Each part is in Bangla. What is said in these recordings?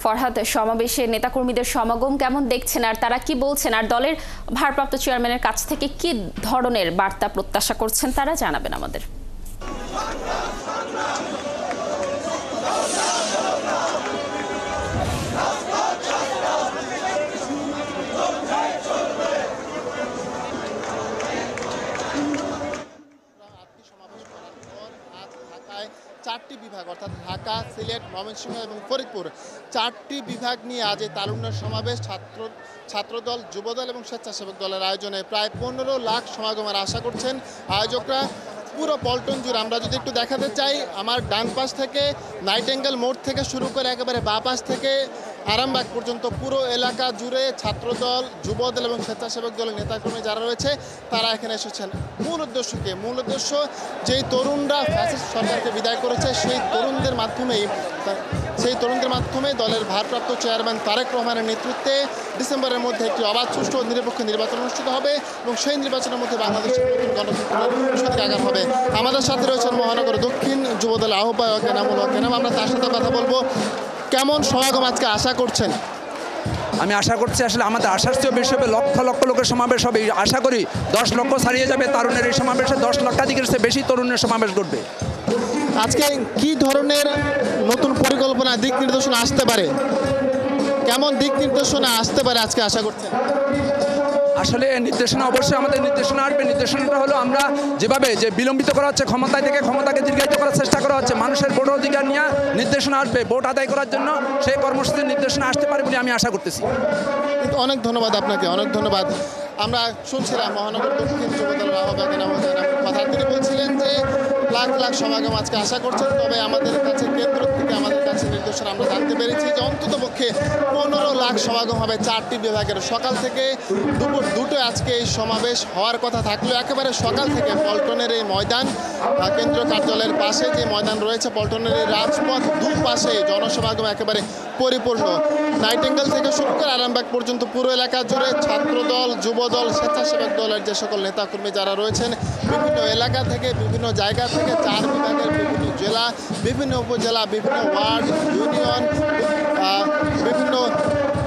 ফরহাদ, সমাবেশে নেতাকর্মীদের সমাগম কেমন দেখছেন আর তারা কি বলছেন, আর দলের ভারপ্রাপ্ত চেয়ারম্যানের কাছ থেকে কি ধরনের বার্তা প্রত্যাশা করছেন তারা জানাবেন আমাদের। চারটি বিভাগ অর্থাৎ ঢাকা, সিলেট, ময়মনসিংহ এবং ফরিদপুর, চারটি বিভাগ নিয়ে আজ এই তারুণ্যের সমাবেশ ছাত্রদল, যুবদল এবং স্বেচ্ছাসেবক দলের আয়োজনে প্রায় 15 লাখ সমাগমের আশা করছেন আয়োজকরা। পুরো পল্টন জুড়ে আমরা যদি একটু দেখাতে চাই, আমার ডান পাশ থেকে নাইটেঙ্গেল মোড় থেকে শুরু করে একেবারে বাঁ পাশ থেকে আরামবাগ পর্যন্ত পুরো এলাকা জুড়ে ছাত্রদল, যুবদল এবং স্বেচ্ছাসেবক দলের নেতাকর্মী যারা রয়েছে তারা এখানে এসেছেন। মূল উদ্দেশ্য যেই তরুণরা ফ্যাসিস্ট সরকারকে বিদায় করেছে সেই তরুণদের মাধ্যমে দলের ভারপ্রাপ্ত চেয়ারম্যান তারেক রহমানের নেতৃত্বে ডিসেম্বরের মধ্যে একটি অবাধ, সুষ্ঠু ও নিরপেক্ষ নির্বাচন অনুষ্ঠিত হবে এবং সেই নির্বাচনের মধ্যে বাংলাদেশের নতুন গণতন্ত্রের সূতিকাগার হবে। আমাদের সাথে রয়েছেন মহানগর দক্ষিণ যুবদল আহ্বায়ক এনামুল হক। আমরা তার সাথে কথা বলবো। কেমন সমাগম আজকে আশা করছেন? আমি আশা করছি আসলে আমাদের আশার চেয়ে বেশি হবে, লক্ষ লক্ষ লোকের সমাবেশ হবে। আশা করি 10 লক্ষ ছাড়িয়ে যাবে তরুণের এই সমাবেশে, 10 লক্ষাধিকের চেয়ে বেশি তরুণের সমাবেশ ঘটবে। আজকে কি ধরনের নতুন পরিকল্পনা, দিক নির্দেশনা আসতে পারে? কেমন দিক নির্দেশনা আসতে পারে আজকে আশা করছেন? আসলে নির্দেশনা অবশ্যই আমাদের নির্দেশনা আসবে। নির্দেশনাটা হলো আমরা যেভাবে যে বিলম্বিত করা হচ্ছে, ক্ষমতায় থেকে ক্ষমতাকে দীর্ঘায়িত করার চেষ্টা করা হচ্ছে, মানুষের ভোট অধিকার নিয়ে নির্দেশনা আসবে। ভোট আদায় করার জন্য সেই কর্মসূচির নির্দেশনা আসতে পারে বলে আমি আশা করতেছি। অনেক ধন্যবাদ আপনাকে, অনেক ধন্যবাদ। আমরা শুনছিলাম মহানগর দক্ষিণ যুবদলের আহ্বায়ক কথা। তিনি বলছিলেন যে লাখ লাখ সমাগম আজকে আশা করছেন, তবে আমাদের কাছে কেন্দ্র থেকে আমাদের কাছে নির্দেশনা আমরা জানতে পেরেছি যে অন্তত পক্ষে 15 লাখ সমাগম হবে চারটি বিভাগের। সকাল থেকে দুপুর 2টোয় আজকে এই সমাবেশ হওয়ার কথা থাকলেও একেবারে সকাল থেকে পল্টনের এই ময়দান, কেন্দ্রীয় কার্যালয়ের পাশে যে ময়দান রয়েছে, পল্টনের এই রাজপথ, দুপাশে জনসমাগম একেবারে পরিপূর্ণ। নাইটেঙ্গেল থেকে শুরু করে আরামবাগ পর্যন্ত পুরো এলাকা জুড়ে ছাত্রদল, যুবদল, স্বেচ্ছাসেবক দলের যে সকল নেতাকর্মী যারা রয়েছেন বিভিন্ন এলাকা থেকে, বিভিন্ন জায়গা থেকে, 4 বিভাগের বিভিন্ন জেলা, বিভিন্ন উপজেলা, বিভিন্ন ওয়ার্ড, ইউনিয়ন, বিভিন্ন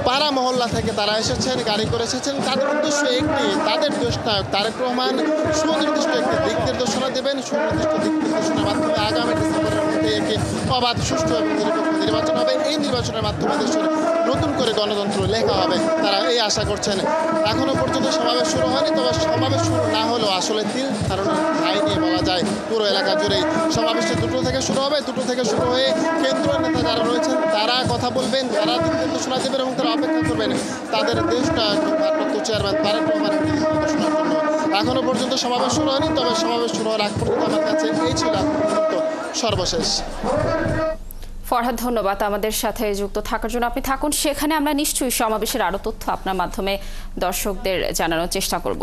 পাড়া মহল্লা থেকে তারা এসেছেন, গাড়ি করে এসেছেন। তাদের উদ্দেশ্য একটি, তাদের দেশনায়ক তারেক রহমান সুনির্দিষ্ট একটি দিক নির্দেশনা দেবেন। সুনির্দিষ্ট দিক নির্দেশনার মাধ্যমে আগামী ডিসেম্বরের মধ্যে একটি অবাধ, সুষ্ঠু এবং নিরপেক্ষ নির্বাচন হবে। এই নির্বাচনের মাধ্যমে দেশের নতুন করে গণতন্ত্র লেখা হবে, তারা এই আশা করছেন। এখনও পর্যন্ত সমাবেশ শুরু হয়নি, তবে সমাবেশ শুরু না হলেও আসলে তিল ধারণের ঠাঁই নিয়ে বলা যায় পুরো এলাকা জুড়েই সমাবেশটি 2টো থেকে শুরু হবে। 2টো থেকে শুরু হয়ে কেন্দ্রীয় নেতা যারা রয়েছেন তারা কথা বলবেন, তারা দিক নির্দেশনা দেবেন এবং তারা অপেক্ষা করবেন তাদের দেশটা ভারপ্রাপ্ত চেয়ারম্যান তারেক রহমানের দিক নির্দেশনার জন্য। এখনও পর্যন্ত সমাবেশ শুরু হয়নি, তবে সমাবেশ শুরু হওয়ার আগ পর্যন্ত আমার কাছে এই ছিল সর্বশেষ। ফরহাদ, ধন্যবাদ আমাদের সাথে যুক্ত থাকার জন্য। আপনি থাকুন সেখানে, আমরা নিশ্চয়ই সমাবেশের আরও তথ্য আপনার মাধ্যমে দর্শকদের জানানোর চেষ্টা করব।